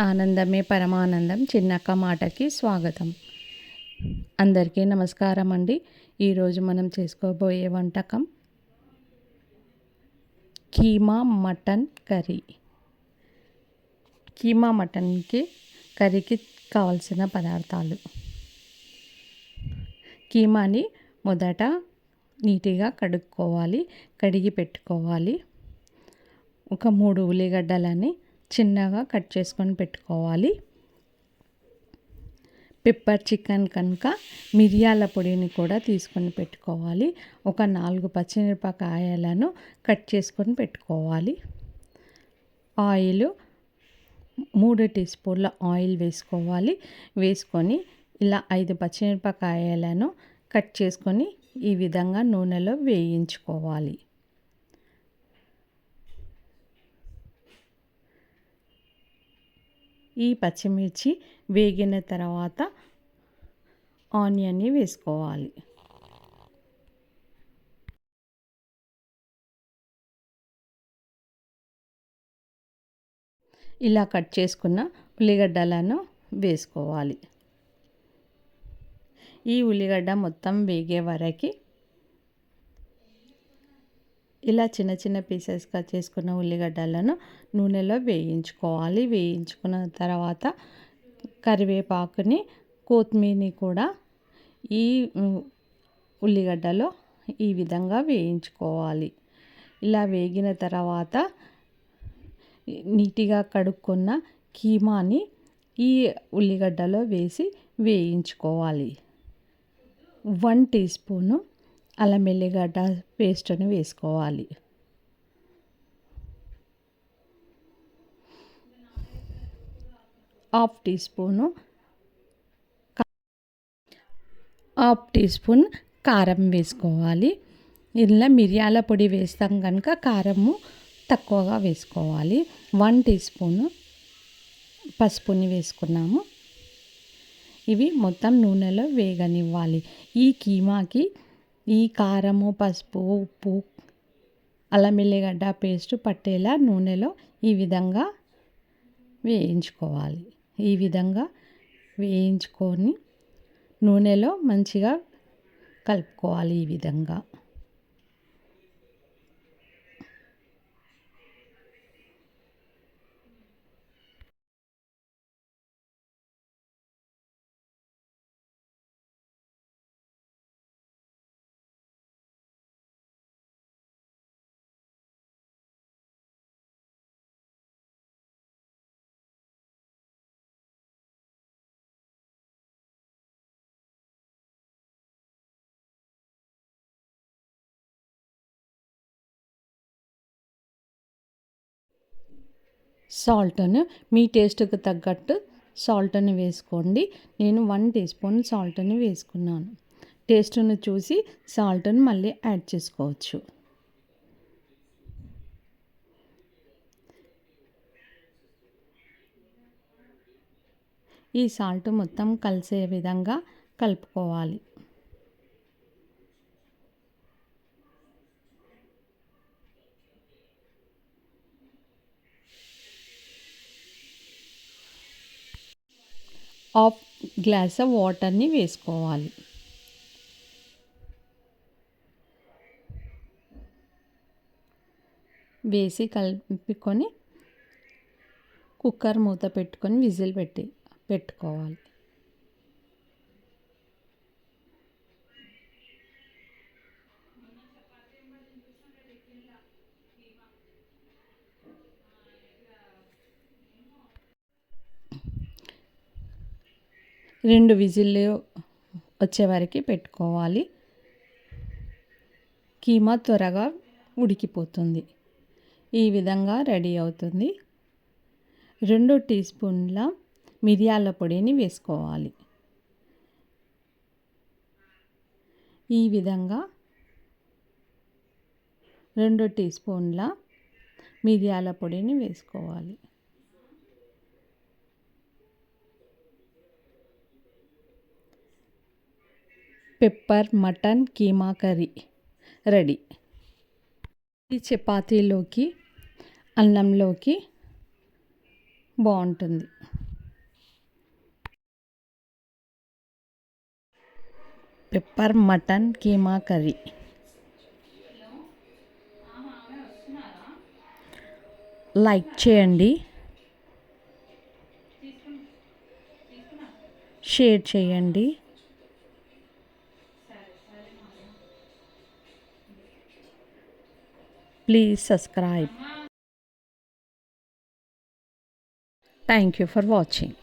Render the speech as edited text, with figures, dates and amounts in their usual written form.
ఆనందమే పరమానందం చిన్నక్క మాటకి స్వాగతం. అందరికీ నమస్కారం అండి. ఈరోజు మనం చేసుకోబోయే వంటకం కీమా మటన్ కర్రీ. కీమా మటన్కి కర్రీకి కావలసిన పదార్థాలు: కీమాని మొదట నీట్గా కడుక్కోవాలి, కడిగి పెట్టుకోవాలి. ఒక 3 ఉల్లిగడ్డలని చిన్నగా కట్ చేసుకొని పెట్టుకోవాలి. పెప్పర్ చికెన్ కనుక మిరియాల పొడిని కూడా తీసుకొని పెట్టుకోవాలి. ఒక 4 పచ్చిమిరపకాయలను కట్ చేసుకొని పెట్టుకోవాలి. ఆయిల్ 3 టీ స్పూన్ల ఆయిల్ వేసుకోవాలి. వేసుకొని ఇలా 5 పచ్చిమిరపకాయలను కట్ చేసుకొని ఈ విధంగా నూనెలో వేయించుకోవాలి. ఈ పచ్చిమిర్చి వేగిన తర్వాత ఆనియన్ని వేసుకోవాలి. ఇలా కట్ చేసుకున్న ఉల్లిగడ్డలను వేసుకోవాలి. ఈ ఉల్లిగడ్డ మొత్తం వేగే వరకు ఇలా చిన్న చిన్న పీసెస్గా చేసుకున్న ఉల్లిగడ్డలను నూనెలో వేయించుకోవాలి. వేయించుకున్న తర్వాత కరివేపాకుని, కొత్తిమీరని కూడా ఈ ఉల్లిగడ్డలో ఈ విధంగా వేయించుకోవాలి. ఇలా వేగిన తర్వాత నీట్గా కడుక్కున్న కీమాని ఈ ఉల్లిగడ్డలో వేసి వేయించుకోవాలి. 1 టీ స్పూను అల్లం వెల్లిగడ్డ పేస్ట్ని వేసుకోవాలి. హాఫ్ టీ స్పూన్ కారం వేసుకోవాలి. ఇలా మిరియాల పొడి వేస్తాం కనుక కారము తక్కువగా వేసుకోవాలి. 1 టీ స్పూను పసుపుని వేసుకున్నాము. ఇవి మొత్తం నూనెలో వేగనివ్వాలి. ఈ కీమాకి ఈ కారము, పసుపు, ఉప్పు, అల్లం వెల్లిగడ్డ పేస్ట్ పట్టేలా నూనెలో ఈ విధంగా వేయించుకోవాలి. ఈ విధంగా వేయించుకొని నూనెలో మంచిగా కలుపుకోవాలి. ఈ విధంగా సాల్ట్ను మీ టేస్ట్కి తగ్గట్టు సాల్ట్ని వేసుకోండి. నేను 1 టీ స్పూన్ సాల్ట్ని వేసుకున్నాను. టేస్ట్ను చూసి సాల్ట్ని మళ్ళీ యాడ్ చేసుకోవచ్చు. ఈ సాల్ట్ మొత్తం కలిసే విధంగా కలుపుకోవాలి. హాఫ్ గ్లాస్ వాటర్ని వేసుకోవాలి. వేసి కలుపుకొని కుక్కర్ మూత పెట్టుకొని విజిల్ పెట్టుకోవాలి. రెండు విజిల్లు వచ్చే వరకు పెట్టుకోవాలి. కీమా త్వరగా ఉడికిపోతుంది. ఈ విధంగా రెడీ అవుతుంది. 2 టీ స్పూన్ల మిరియాల పొడిని వేసుకోవాలి. ఈ విధంగా 2 టీ స్పూన్ల మిరియాల పొడిని వేసుకోవాలి. Pepper mutton keema curry ready. ఈ చపాతీలోకి, అన్నంలోకి బాగుంటుంది. Pepper mutton keema curry. Like చేయండి, షేర్ చేయండి, please subscribe. Thank you for watching.